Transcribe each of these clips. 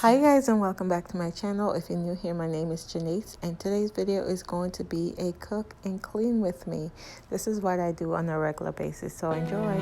Hi guys, and welcome back to my channel. If you're new here, my name is Janice, and today's video is going to be a cook and clean with me. This is what I do on a regular basis, so enjoy.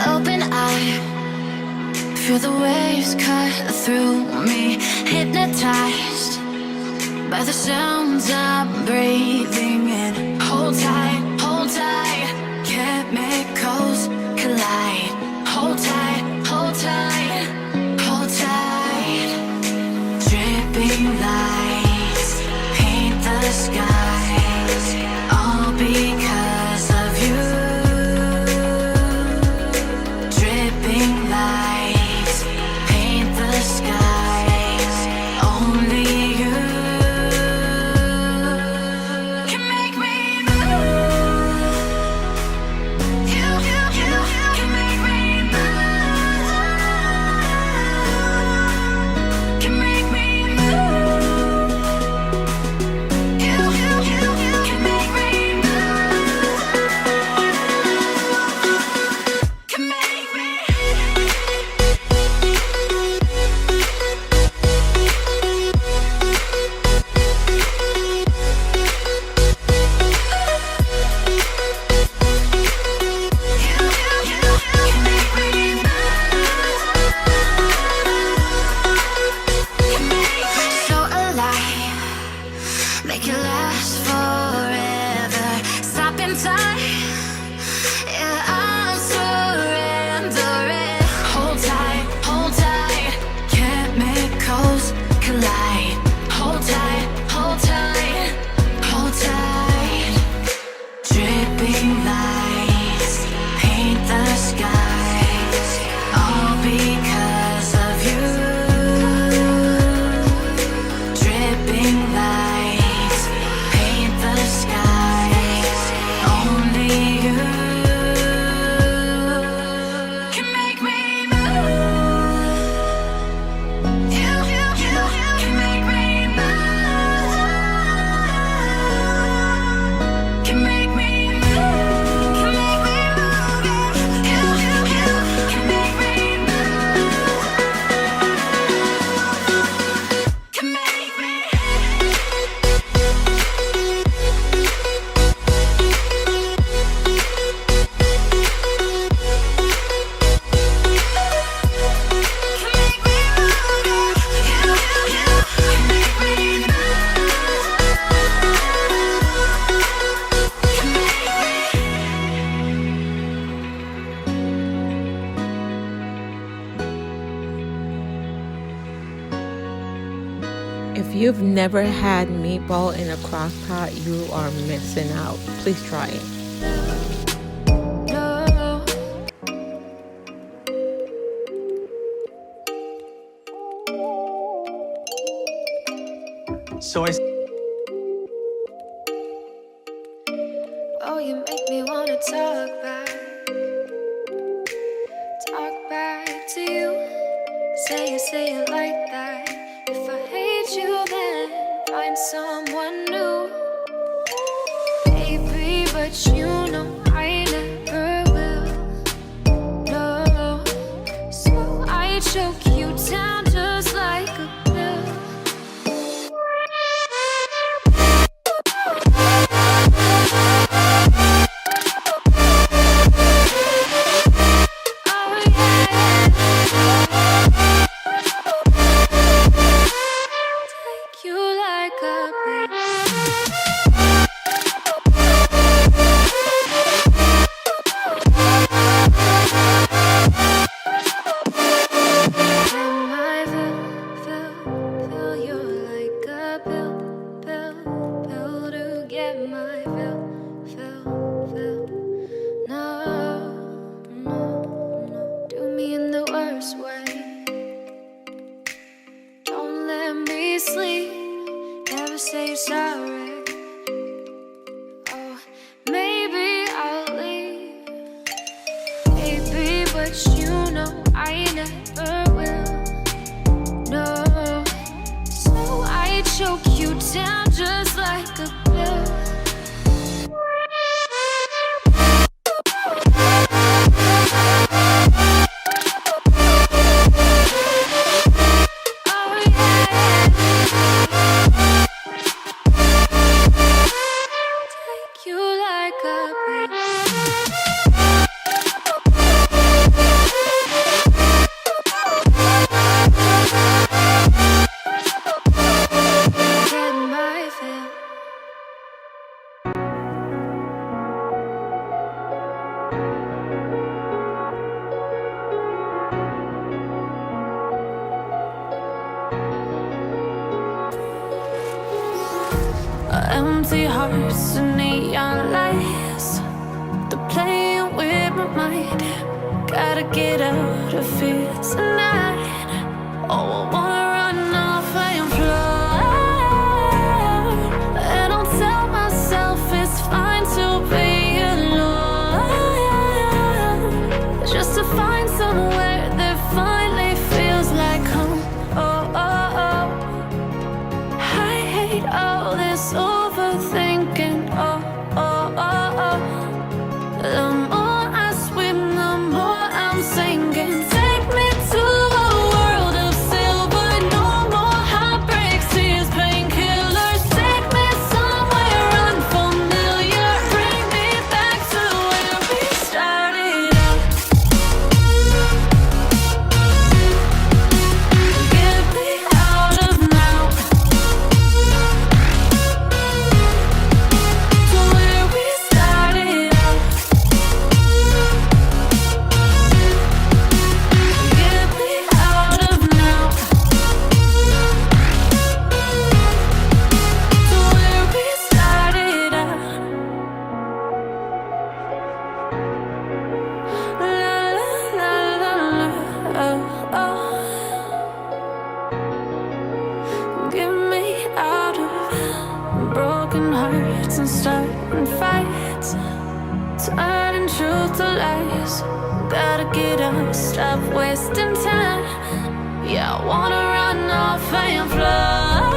Open eye, feel the waves cut through me, hypnotized by the sounds I'm breathing in. Hold tight, chemicals collide. Hold tight, hold tight, hold tight. Dripping lights paint the skies, all because of you. Dripping lights paint the skies, only you can make me move. You can make me move. Can make me move. You can make me move. Can make me. So alive, make it last forever. Stop in time, yeah, I'm surrendering. Hold tight, chemicals collide. Hold tight, hold tight, hold tight. Dripping lights paint the skies, all because of you. Dripping lights paint the skies, only you can make me move. You can make me move. Can make me move. Can make me move. You can make me move. Can make me. If you've never had meatball in a crock pot, you are missing out. Please try it. No. So I Oh, you make me wanna talk back to you. Say it like that. If I hate you, then find someone new. Baby, but you know I never will. No, so I choke you down just like a pill. Oh yeah, take you like a pill. Am I fill you like a pill to get my fill. No, do me in the worst way. Don't let me sleep, never say you're sorry. Oh, maybe I'll leave, baby, but you know I never will. No, so I choke you down just like a pill. empty hearts and neon lights. They're playing with my mind. Gotta get out of here tonight. Oh, I wanna run off and fly. And I'll tell myself it's fine to be alone, just to find somewhere that finally feels like home. Oh, oh, oh. I hate all this overthinking. Oh, oh, oh, oh. The more I swim, the more I'm sinking. Take me to a world of silver. No more heartbreaks, tears, painkillers. Take me somewhere unfamiliar. Bring me back to where we started out. Get me out of now, to where we started out. Get me out of now, to where we started out. La la la la la, oh oh. Get me out of broken hearts and starting fights, turning truth to lies. Gotta get up, stop wasting time. Yeah, I wanna run off and fly.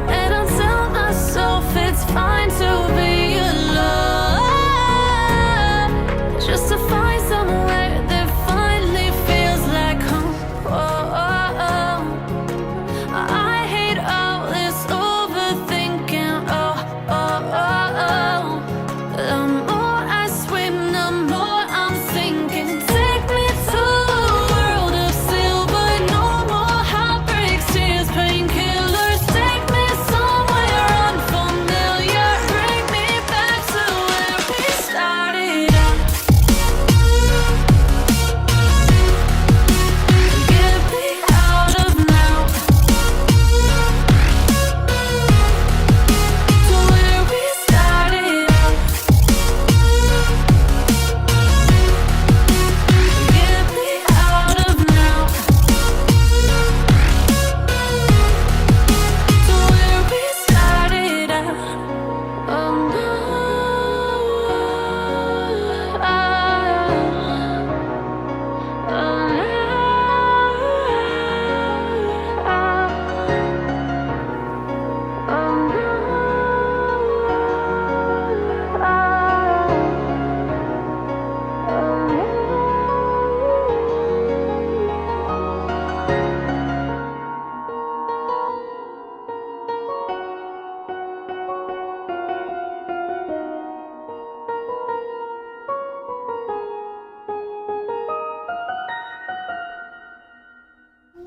And I'll tell myself it's fine to be alone, just to find somewhere that finally feels like home. Oh, oh, oh. I hate all this overthinking. Oh, oh, oh, oh. The more I swim, the more I'm sinking. Take me to a world of silver. No more heartbreaks, tears, painkillers. Take me somewhere unfamiliar. Bring me back to where we started out. Get me out of now, to where we started out. Get me out of now, to where we started out. Oh no, oh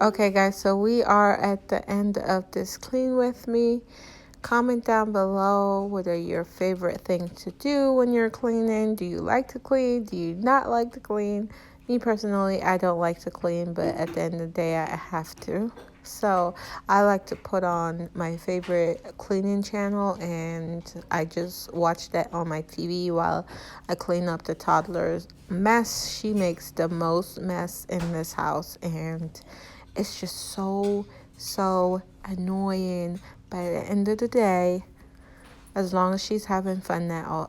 Okay guys, so we are at the end of this clean with me. Comment down below what are your favorite thing to do when you're cleaning. Do you like to clean? Do you not like to clean? Me personally, I don't like to clean, but at the end of the day I have to. So I like to put on my favorite cleaning channel and I just watch that on my TV while I clean up the toddler's mess. She makes the most mess in this house and it's just so annoying. By the end of the day, as long as she's having fun,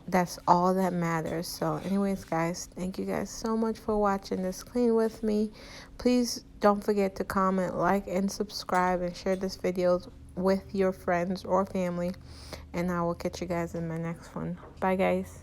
that's all that matters. So anyways guys, thank you guys so much for watching this clean with me. Please don't forget to comment, like, and subscribe, and share this video with your friends or family, and I will catch you guys in my next one. Bye guys.